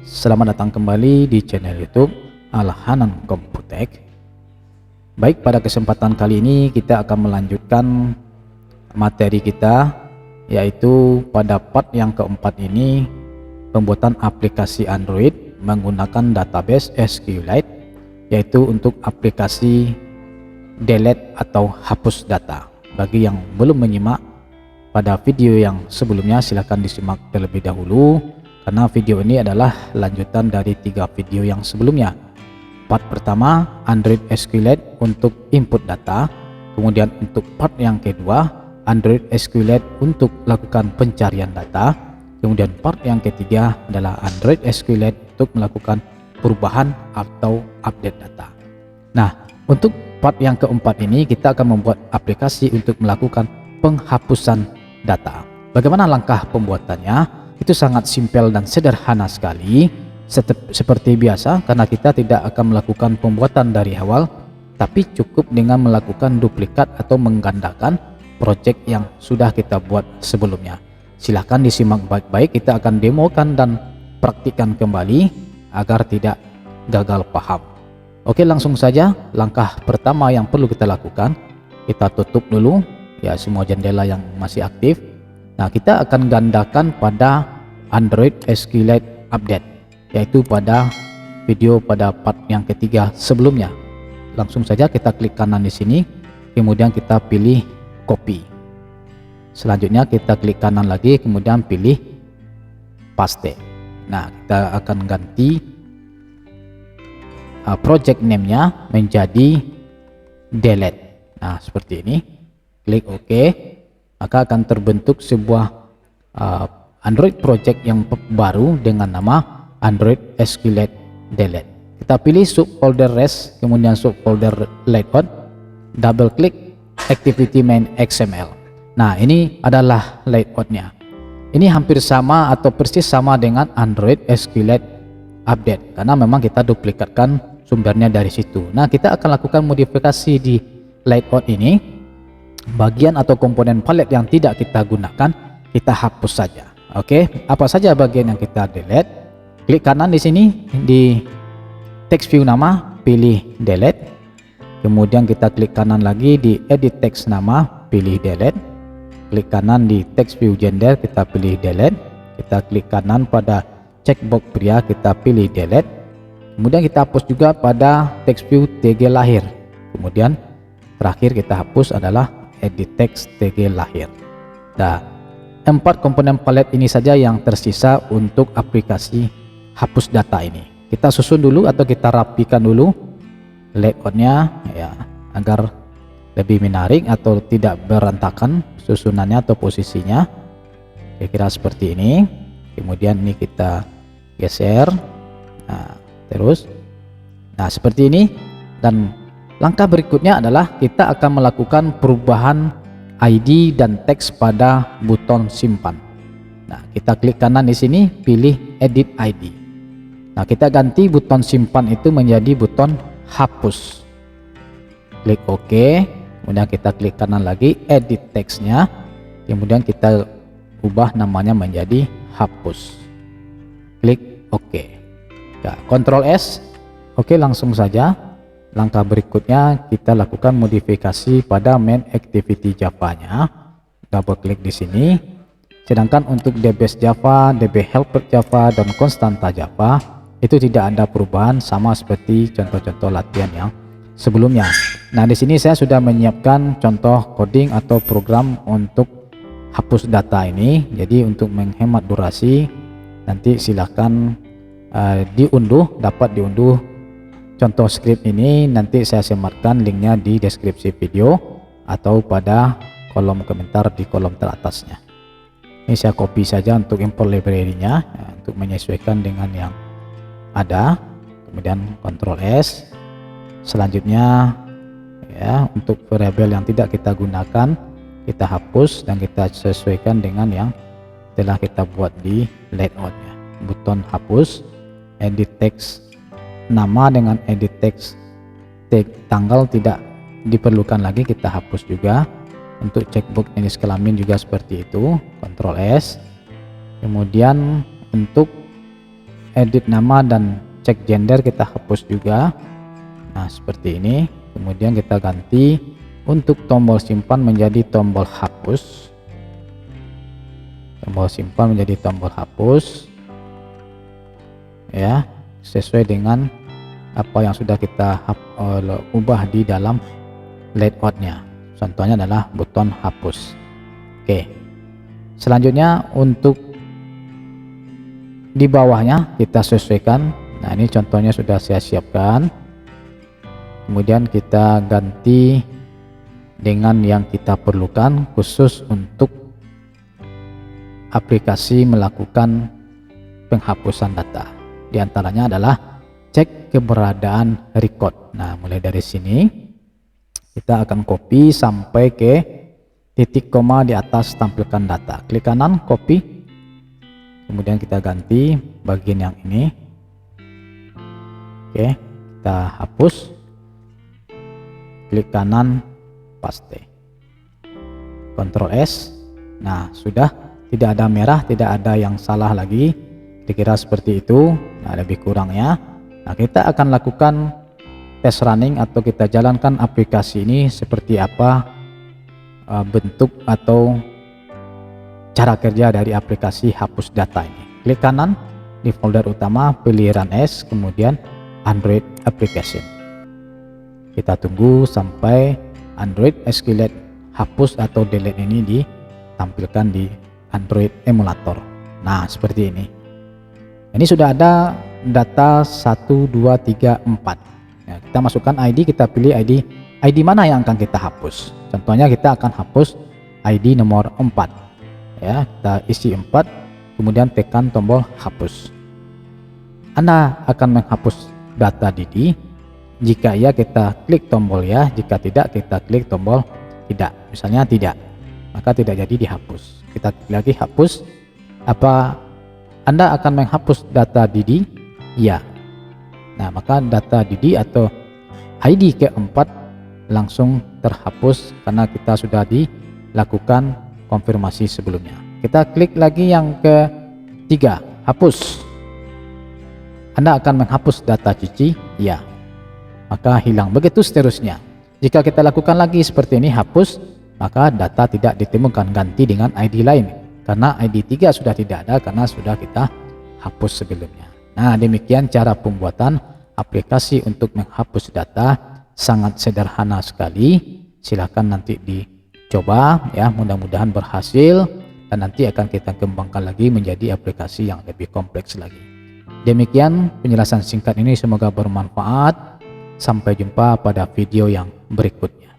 Selamat datang kembali di channel YouTube Al-Hanan Komputek. Baik, pada kesempatan kali ini kita akan melanjutkan materi kita, yaitu pada part yang keempat ini, pembuatan aplikasi Android menggunakan database SQLite, yaitu untuk aplikasi delete atau hapus data. Bagi yang belum menyimak pada video yang sebelumnya, silahkan disimak terlebih dahulu, karena video ini adalah lanjutan dari 3 video yang sebelumnya. Part pertama, Android SQLite untuk input data. Kemudian untuk part yang kedua, Android SQLite untuk lakukan pencarian data. Kemudian part yang ketiga adalah Android SQLite untuk melakukan perubahan atau update data. Nah, untuk part yang keempat ini kita akan membuat aplikasi untuk melakukan penghapusan data. Bagaimana langkah pembuatannya? Itu sangat simpel dan sederhana sekali. Seperti biasa, karena kita tidak akan melakukan pembuatan dari awal, tapi cukup dengan melakukan duplikat atau menggandakan project yang sudah kita buat sebelumnya. Silahkan disimak baik-baik, kita akan demokan dan praktikkan kembali agar tidak gagal paham. Oke, langsung saja. Langkah pertama yang perlu kita lakukan, kita tutup dulu ya semua jendela yang masih aktif. Nah, kita akan gandakan pada Android SQLite update, yaitu pada video pada part yang ketiga sebelumnya. Langsung saja kita klik kanan di sini, kemudian kita pilih copy. Selanjutnya kita klik kanan lagi, kemudian pilih paste. Nah, kita akan ganti project name-nya menjadi delete. Nah, seperti ini. Klik OK, maka akan terbentuk sebuah Android project yang baru dengan nama Android SQLite delete. Kita pilih subfolder rest, kemudian subfolder layout, double klik activity main XML. Nah, ini adalah layoutnya. Ini hampir sama atau persis sama dengan Android SQLite update, karena memang kita duplikatkan sumbernya dari situ. Nah, kita akan lakukan modifikasi di layout ini. Bagian atau komponen palet yang tidak kita gunakan kita hapus saja. Oke, apa saja bagian yang kita delete? Klik kanan di sini di text view nama, pilih delete. Kemudian kita klik kanan lagi di edit text nama, pilih delete. Klik kanan di text view gender, kita pilih delete. Kita klik kanan pada checkbox pria, kita pilih delete. Kemudian kita hapus juga pada text view TG lahir. Kemudian terakhir kita hapus adalah edit text TG lahir. Nah, 4 komponen palet ini saja yang tersisa untuk aplikasi hapus data ini. Kita susun dulu atau kita rapikan dulu layoutnya ya, agar lebih menarik atau tidak berantakan susunannya atau posisinya. Kira-kira seperti ini. Kemudian ini kita geser. Nah, terus. Nah, seperti ini. Dan langkah berikutnya adalah kita akan melakukan perubahan ID dan teks pada buton simpan. Nah, kita klik kanan di sini, pilih edit ID. Nah, kita ganti buton simpan itu menjadi buton hapus. Klik OK, kemudian kita klik kanan lagi, edit teksnya, kemudian kita ubah namanya menjadi hapus. Klik OK. Nah, Ctrl S. Oke, langsung saja. Langkah berikutnya kita lakukan modifikasi pada main activity Java-nya. Double klik di sini. Sedangkan untuk DBase Java, DB Helper Java, dan Konstanta Java itu tidak ada perubahan, sama seperti contoh-contoh latihan yang sebelumnya. Nah, di sini saya sudah menyiapkan contoh coding atau program untuk hapus data ini. Jadi untuk menghemat durasi, nanti silahkan diunduh, dapat diunduh contoh script ini. Nanti saya sematkan linknya di deskripsi video atau pada kolom komentar di kolom teratasnya. Ini saya copy saja untuk import library-nya ya, untuk menyesuaikan dengan yang ada. Kemudian Ctrl S. Selanjutnya ya, untuk variabel yang tidak kita gunakan kita hapus dan kita sesuaikan dengan yang telah kita buat di layoutnya. Buton hapus, edit text nama dengan edit text tanggal tidak diperlukan lagi, kita hapus juga. Untuk checkbox jenis kelamin juga seperti itu, Ctrl S. Kemudian untuk edit nama dan cek gender kita hapus juga. Nah seperti ini. Kemudian kita ganti untuk tombol simpan menjadi tombol hapus. Tombol simpan menjadi tombol hapus ya, sesuai dengan apa yang sudah kita ubah di dalam layoutnya. Contohnya adalah button hapus. Oke, selanjutnya untuk di bawahnya kita sesuaikan. Nah ini contohnya sudah saya siapkan. Kemudian kita ganti dengan yang kita perlukan khusus untuk aplikasi melakukan penghapusan data. Di antaranya adalah cek keberadaan record. Nah mulai dari sini kita akan copy sampai ke titik koma di atas tampilkan data. Klik kanan copy, kemudian kita ganti bagian yang ini. Oke, kita hapus, klik kanan paste, Ctrl S. Nah sudah tidak ada merah, tidak ada yang salah lagi, dikira seperti itu. Nah lebih kurangnya. Nah kita akan lakukan tes running atau kita jalankan aplikasi ini seperti apa bentuk atau cara kerja dari aplikasi hapus data ini. Klik kanan di folder utama, pilih Run As, kemudian Android Application. Kita tunggu sampai Android SQLite hapus atau delete ini ditampilkan di Android emulator. Nah seperti ini. Ini sudah ada data 1 2 3 4. Ya, kita masukkan ID, kita pilih ID mana yang akan kita hapus. Contohnya kita akan hapus ID nomor 4 ya, kita isi 4, kemudian tekan tombol hapus. Anda akan menghapus data Didi. Jika ya kita klik tombol ya, jika tidak kita klik tombol tidak. Misalnya tidak, maka tidak jadi dihapus. Kita klik lagi hapus. Apa Anda akan menghapus data Didi? Ya. Nah maka data Didi atau ID keempat langsung terhapus karena kita sudah dilakukan konfirmasi sebelumnya. Kita klik lagi yang ketiga, hapus. Anda akan menghapus data Cici? Ya. Maka hilang. Begitu seterusnya. Jika kita lakukan lagi seperti ini, hapus, maka data tidak ditemukan, ganti dengan ID lain. Karena ID 3 sudah tidak ada karena sudah kita hapus sebelumnya. Nah demikian cara pembuatan aplikasi untuk menghapus data, sangat sederhana sekali. Silahkan nanti dicoba ya, mudah-mudahan berhasil dan nanti akan kita kembangkan lagi menjadi aplikasi yang lebih kompleks lagi. Demikian penjelasan singkat ini, semoga bermanfaat. Sampai jumpa pada video yang berikutnya.